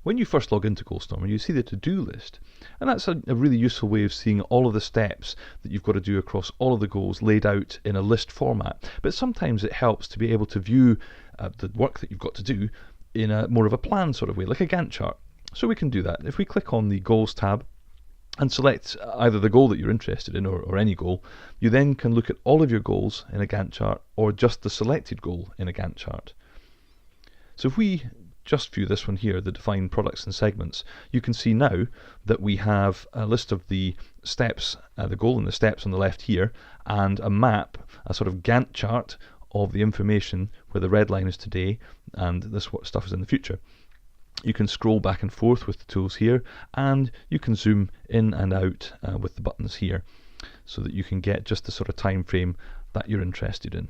When you first log into GoalStormer, you see the to-do list, and that's a really useful way of seeing all of the steps that you've got to do across all of the goals laid out in a list format. But sometimes it helps to be able to view the work that you've got to do in a more of a plan sort of way, like a Gantt chart. So we can do that. If we click on the Goals tab and select either the goal that you're interested in or any goal, you then can look at all of your goals in a Gantt chart or just the selected goal in a Gantt chart. So if we just view this one here, the define products and segments, you can see now that we have a list of the steps, the goal and the steps on the left here, and a map, a sort of Gantt chart of the information where the red line is today and this what stuff is in the future. You can scroll back and forth with the tools here, and you can zoom in and out with the buttons here so that you can get just the sort of time frame that you're interested in.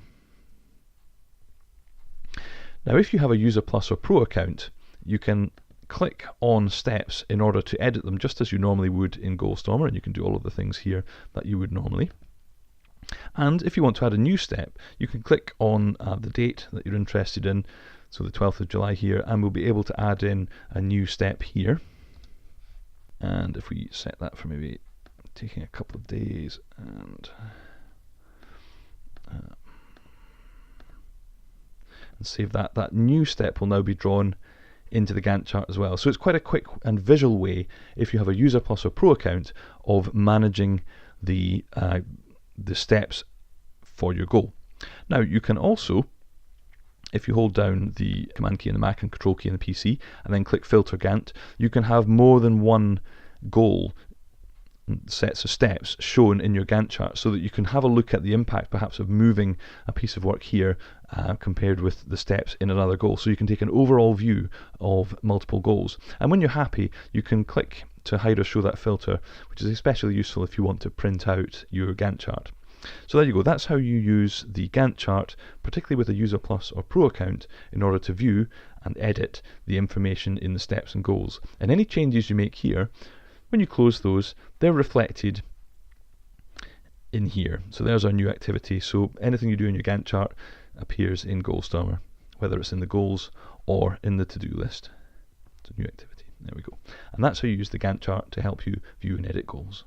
Now if you have a User Plus or Pro account, you can click on steps in order to edit them just as you normally would in GoalStormer, and you can do all of the things here that you would normally. And if you want to add a new step, you can click on the date that you're interested in, so the 12th of July here, and we'll be able to add in a new step here. And if we set that for maybe taking a couple of days and save that, that new step will now be drawn into the Gantt chart as well. So it's quite a quick and visual way, if you have a User Plus or Pro account, of managing the steps for your goal. Now you can also, if you hold down the Command key in the Mac and Control key in the PC and then click Filter Gantt, you can have more than one goal sets of steps shown in your Gantt chart so that you can have a look at the impact perhaps of moving a piece of work here compared with the steps in another goal. So you can take an overall view of multiple goals. And when you're happy, you can click to hide or show that filter, which is especially useful if you want to print out your Gantt chart. So there you go, that's how you use the Gantt chart, particularly with a User Plus or Pro account, in order to view and edit the information in the steps and goals. And any changes you make here, when you close those, they're reflected in here. So there's our new activity. So anything you do in your Gantt chart appears in GoalStormer, whether it's in the goals or in the to-do list. It's a new activity. There we go. And that's how you use the Gantt chart to help you view and edit goals.